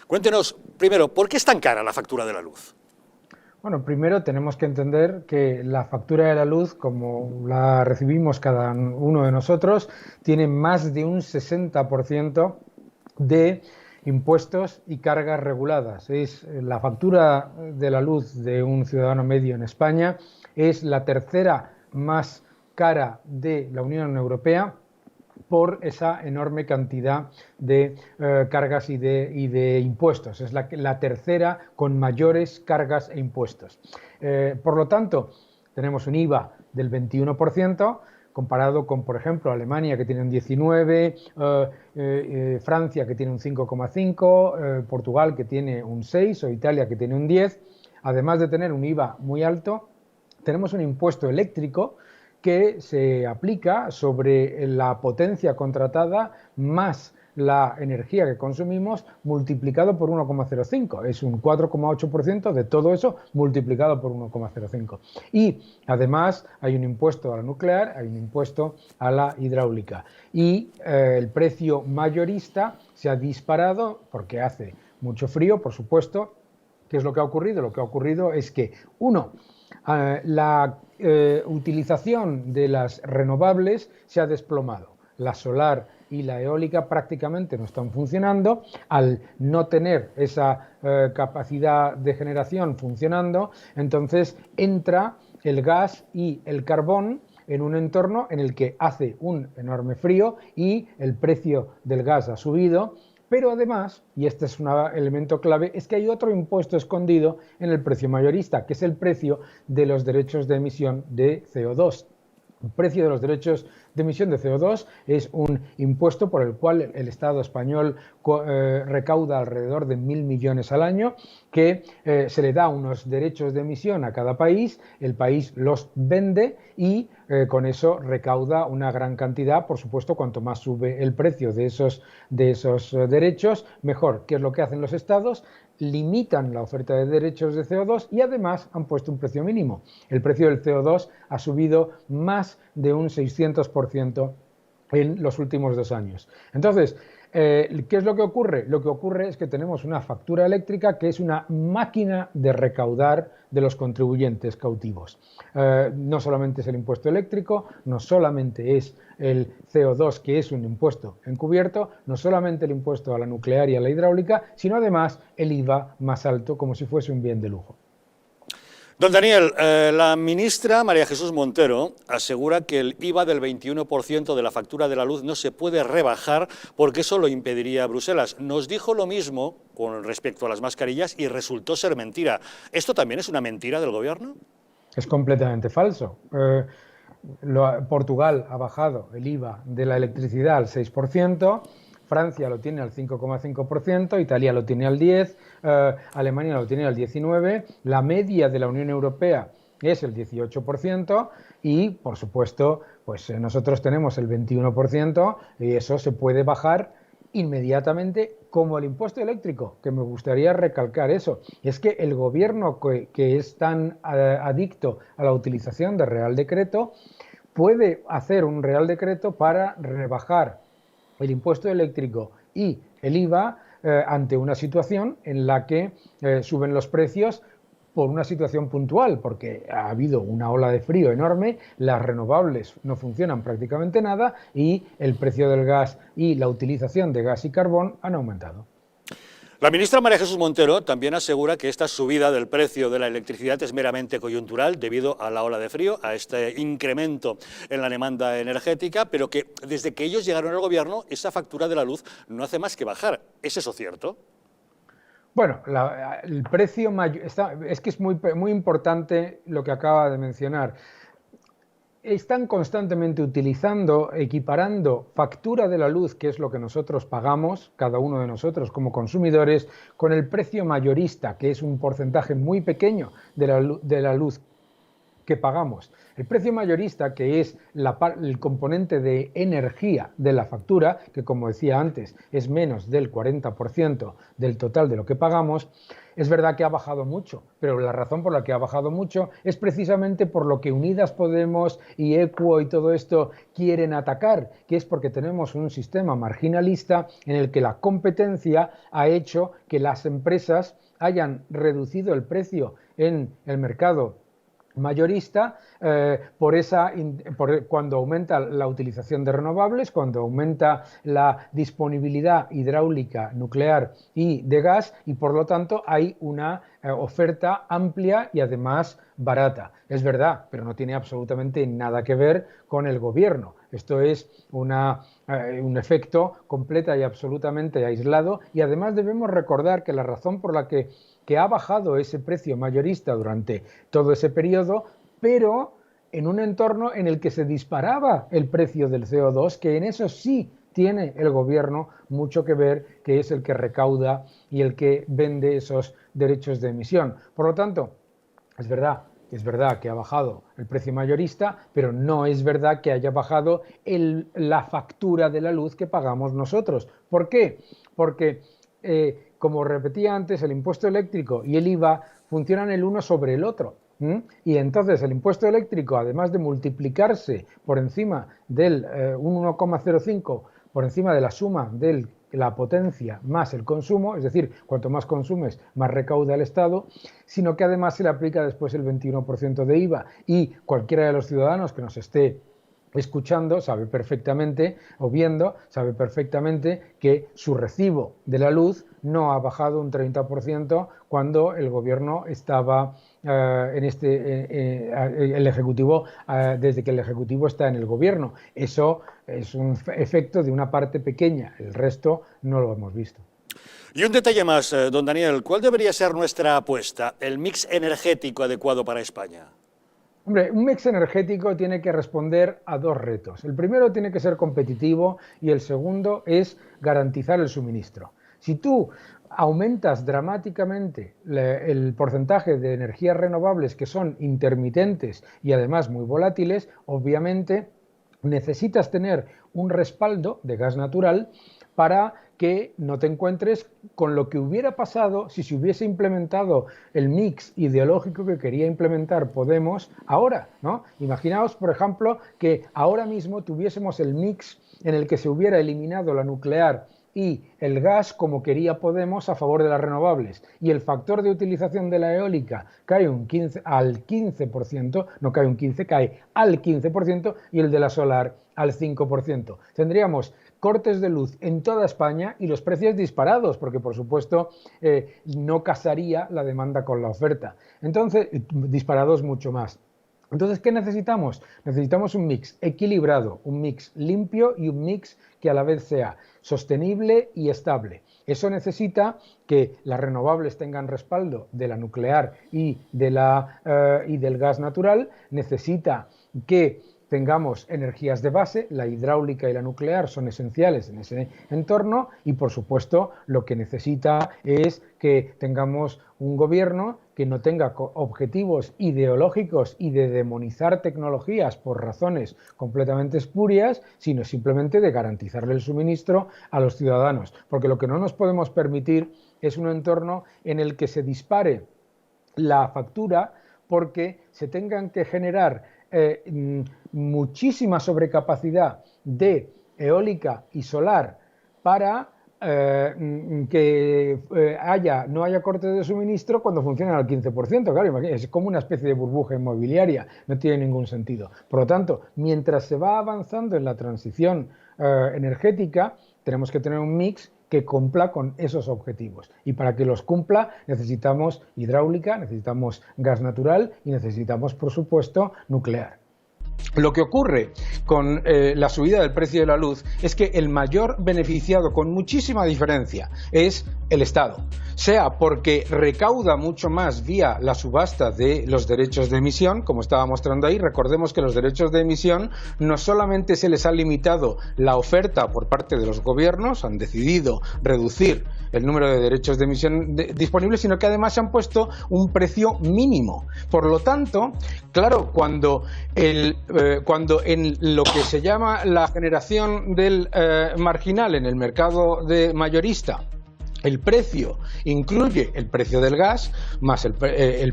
Cuéntenos, primero, ¿por qué es tan cara la factura de la luz? Bueno, primero tenemos que entender que la factura de la luz, como la recibimos cada uno de nosotros, tiene más de un 60% de impuestos y cargas reguladas. Es la factura de la luz de un ciudadano medio en España, es la tercera más cara de la Unión Europea por esa enorme cantidad de cargas y de impuestos. Es la tercera con mayores cargas e impuestos. Por lo tanto, tenemos un IVA del 21%, comparado con, por ejemplo, Alemania, que tiene un 19%, Francia, que tiene un 5,5%, Portugal, que tiene un 6%, o Italia, que tiene un 10%. Además de tener un IVA muy alto, tenemos un impuesto eléctrico que se aplica sobre la potencia contratada más la energía que consumimos multiplicado por 1,05. Es un 4,8% de todo eso multiplicado por 1,05. Y además hay un impuesto a la nuclear, hay un impuesto a la hidráulica. Y el precio mayorista se ha disparado porque hace mucho frío, por supuesto. ¿Qué es lo que ha ocurrido? Lo que ha ocurrido es que, uno, la utilización de las renovables se ha desplomado. La solar y la eólica prácticamente no están funcionando. Al no tener esa capacidad de generación funcionando, entonces entra el gas y el carbón en un entorno en el que hace un enorme frío y el precio del gas ha subido. Pero además, y este es un elemento clave, es que hay otro impuesto escondido en el precio mayorista, que es el precio de los derechos de emisión de CO2. El precio de los derechos de emisión de CO2 es un impuesto por el cual el Estado español recauda alrededor de 1.000 millones al año, que se le da unos derechos de emisión a cada país, el país los vende y con eso recauda una gran cantidad. Por supuesto, cuanto más sube el precio de esos derechos, mejor. ¿Qué es lo que hacen los estados? Limitan la oferta de derechos de CO2 y además han puesto un precio mínimo. El precio del CO2 ha subido más de un 600% en los últimos 2 años. Entonces, ¿qué es lo que ocurre? Lo que ocurre es que tenemos una factura eléctrica que es una máquina de recaudar de los contribuyentes cautivos. No solamente es el impuesto eléctrico, no solamente es el CO2, que es un impuesto encubierto, no solamente el impuesto a la nuclear y a la hidráulica, sino además el IVA más alto, como si fuese un bien de lujo. Don Daniel, la ministra María Jesús Montero asegura que el IVA del 21% de la factura de la luz no se puede rebajar porque eso lo impediría Bruselas. Nos dijo lo mismo con respecto a las mascarillas y resultó ser mentira. ¿Esto también es una mentira del gobierno? Es completamente falso. Portugal ha bajado el IVA de la electricidad al 6%, Francia lo tiene al 5,5%, Italia lo tiene al 10%, Alemania lo tiene al 19%, la media de la Unión Europea es el 18% y, por supuesto, pues nosotros tenemos el 21% y eso se puede bajar inmediatamente, como el impuesto eléctrico, que me gustaría recalcar eso. Es que el gobierno que es tan adicto a la utilización de Real Decreto puede hacer un Real Decreto para rebajar el impuesto eléctrico y el IVA ante una situación en la que suben los precios por una situación puntual, porque ha habido una ola de frío enorme, las renovables no funcionan prácticamente nada y el precio del gas y la utilización de gas y carbón han aumentado. La ministra María Jesús Montero también asegura que esta subida del precio de la electricidad es meramente coyuntural debido a la ola de frío, a este incremento en la demanda energética, pero que desde que ellos llegaron al gobierno esa factura de la luz no hace más que bajar. ¿Es eso cierto? Bueno, el precio es que es muy importante lo que acaba de mencionar. Están constantemente utilizando, equiparando factura de la luz, que es lo que nosotros pagamos, cada uno de nosotros como consumidores, con el precio mayorista, que es un porcentaje muy pequeño de la luz que pagamos. El precio mayorista, que es el componente de energía de la factura, que como decía antes es menos del 40% del total de lo que pagamos, es verdad que ha bajado mucho, pero la razón por la que ha bajado mucho es precisamente por lo que Unidas Podemos y Equo y todo esto quieren atacar, que es porque tenemos un sistema marginalista en el que la competencia ha hecho que las empresas hayan reducido el precio en el mercado mayorista cuando aumenta la utilización de renovables, cuando aumenta la disponibilidad hidráulica, nuclear y de gas, y por lo tanto hay una oferta amplia y además barata. Es verdad, pero no tiene absolutamente nada que ver con el gobierno. Esto es un efecto completa y absolutamente aislado, y además debemos recordar que la razón por la que ha bajado ese precio mayorista durante todo ese periodo, pero en un entorno en el que se disparaba el precio del CO2, que en eso sí tiene el gobierno mucho que ver, que es el que recauda y el que vende esos derechos de emisión. Por lo tanto, es verdad que ha bajado el precio mayorista, pero no es verdad que haya bajado la factura de la luz que pagamos nosotros. ¿Por qué? Porque como repetía antes, el impuesto eléctrico y el IVA funcionan el uno sobre el otro. Y entonces el impuesto eléctrico, además de multiplicarse por encima del 1,05, por encima de la suma de la potencia más el consumo, es decir, cuanto más consumes, más recauda el Estado, sino que además se le aplica después el 21% de IVA. Y cualquiera de los ciudadanos que nos esté escuchando sabe perfectamente, o viendo, sabe perfectamente que su recibo de la luz no ha bajado un 30% cuando el gobierno estaba el Ejecutivo, desde que el Ejecutivo está en el gobierno. Eso es un efecto de una parte pequeña, el resto no lo hemos visto. Y un detalle más, don Daniel, ¿cuál debería ser nuestra apuesta, el mix energético adecuado para España? Hombre, un mix energético tiene que responder a dos retos. El primero tiene que ser competitivo y el segundo es garantizar el suministro. Si tú aumentas dramáticamente el porcentaje de energías renovables que son intermitentes y además muy volátiles, obviamente necesitas tener un respaldo de gas natural para que no te encuentres con lo que hubiera pasado si se hubiese implementado el mix ideológico que quería implementar Podemos ahora, ¿no? Imaginaos, por ejemplo, que ahora mismo tuviésemos el mix en el que se hubiera eliminado la nuclear y el gas como quería Podemos a favor de las renovables, y el factor de utilización de la eólica cae al 15%, no cae un 15%, cae al 15%, y el de la solar al 5%. Tendríamos cortes de luz en toda España y los precios disparados, porque por supuesto no casaría la demanda con la oferta. Entonces, disparados mucho más. Entonces, ¿qué necesitamos? Necesitamos un mix equilibrado, un mix limpio y un mix que a la vez sea sostenible y estable. Eso necesita que las renovables tengan respaldo de la nuclear y del gas natural, necesita que tengamos energías de base, la hidráulica y la nuclear son esenciales en ese entorno, y por supuesto lo que necesita es que tengamos un gobierno que no tenga objetivos ideológicos y de demonizar tecnologías por razones completamente espurias, sino simplemente de garantizarle el suministro a los ciudadanos. Porque lo que no nos podemos permitir es un entorno en el que se dispare la factura porque se tengan que generar muchísima sobrecapacidad de eólica y solar para que no haya cortes de suministro cuando funcionan al 15%. Claro, es como una especie de burbuja inmobiliaria, no tiene ningún sentido. Por lo tanto, mientras se va avanzando en la transición energética, tenemos que tener un mix que cumpla con esos objetivos. Y para que los cumpla necesitamos hidráulica, necesitamos gas natural y necesitamos, por supuesto, nuclear. Lo que ocurre con la subida del precio de la luz es que el mayor beneficiado, con muchísima diferencia, es el Estado. Sea porque recauda mucho más vía la subasta de los derechos de emisión, como estaba mostrando ahí. Recordemos que los derechos de emisión no solamente se les ha limitado la oferta por parte de los gobiernos, han decidido reducir el número de derechos de emisión disponibles, sino que además se han puesto un precio mínimo. Por lo tanto, claro, cuando en lo que se llama la generación del marginal en el mercado de mayorista, el precio incluye el precio del gas más el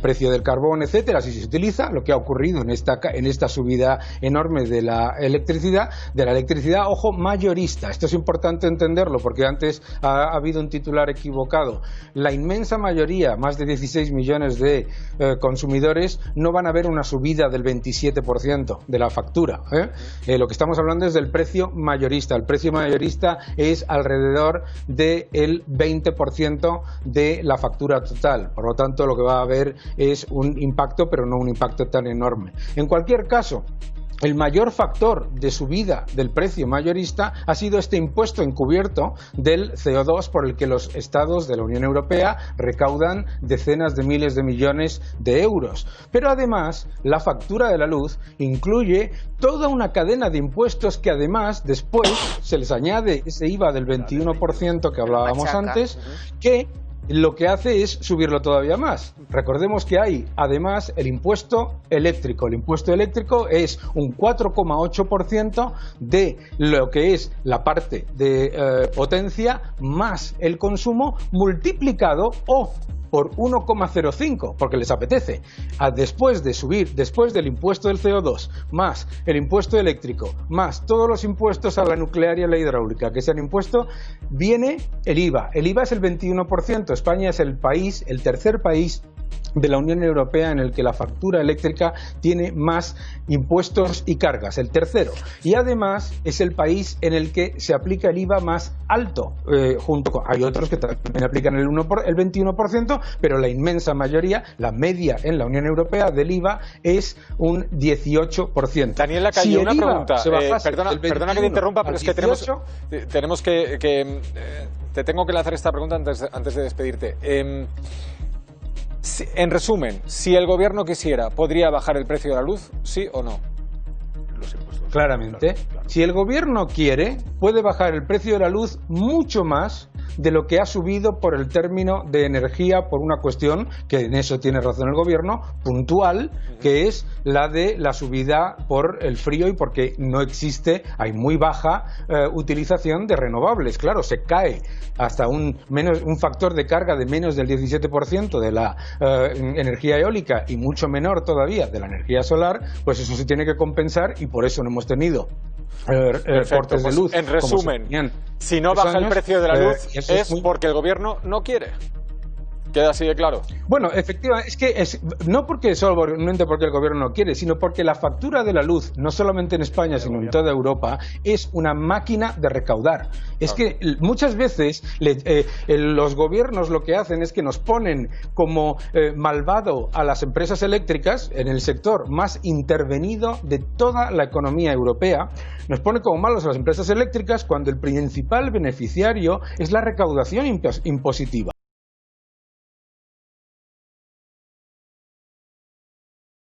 precio del carbón, etcétera, si se utiliza, lo que ha ocurrido en esta subida enorme de la electricidad, ojo, mayorista. Esto es importante entenderlo porque antes ha habido un titular equivocado. La inmensa mayoría, más de 16 millones de consumidores, no van a ver una subida del 27% de la factura. Lo que estamos hablando es del precio mayorista. El precio mayorista es alrededor del 20% de la factura total. Por lo tanto, lo que va a haber es un impacto, pero no un impacto tan enorme. En cualquier caso, el mayor factor de subida del precio mayorista ha sido este impuesto encubierto del CO2 por el que los estados de la Unión Europea recaudan decenas de miles de millones de euros. Pero además, la factura de la luz incluye toda una cadena de impuestos que además después se les añade ese IVA del 21% que hablábamos antes, que lo que hace es subirlo todavía más. Recordemos que hay además el impuesto eléctrico. El impuesto eléctrico es un 4,8% de lo que es la parte de potencia más el consumo multiplicado por 1,05, porque les apetece. Después del impuesto del CO2, más el impuesto eléctrico, más todos los impuestos a la nuclear y a la hidráulica que se han impuesto, viene el IVA. El IVA es el 21%. España es el tercer país de la Unión Europea en el que la factura eléctrica tiene más impuestos y cargas, el tercero. Y además es el país en el que se aplica el IVA más alto, hay otros que también aplican el 21%, pero la inmensa mayoría, la media en la Unión Europea del IVA es un 18%. Daniel Lacalle, una pregunta. Perdona que te interrumpa, pero es que tenemos que te tengo que lanzar esta pregunta antes de despedirte. En resumen, si el gobierno quisiera, ¿podría bajar el precio de la luz? ¿Sí o no? Los impuestos. Claramente. Claro. Si el gobierno quiere, puede bajar el precio de la luz mucho más de lo que ha subido por el término de energía, por una cuestión, que en eso tiene razón el gobierno, puntual, que es la de la subida por el frío y porque no existe, hay muy baja utilización de renovables. Claro, se cae hasta un factor de carga de menos del 17% de la energía eólica y mucho menor todavía de la energía solar, pues eso se tiene que compensar y por eso no hemos tenido cortes de luz. En resumen, si no baja el precio de la luz es porque el gobierno no quiere. ¿Queda así de claro? Bueno, efectivamente, no solamente porque el gobierno no quiere, sino porque la factura de la luz, no solamente en España, sino en toda Europa, es una máquina de recaudar. Es que muchas veces los gobiernos lo que hacen es que nos ponen como malvado a las empresas eléctricas en el sector más intervenido de toda la economía europea. Nos pone como malos a las empresas eléctricas cuando el principal beneficiario es la recaudación impositiva.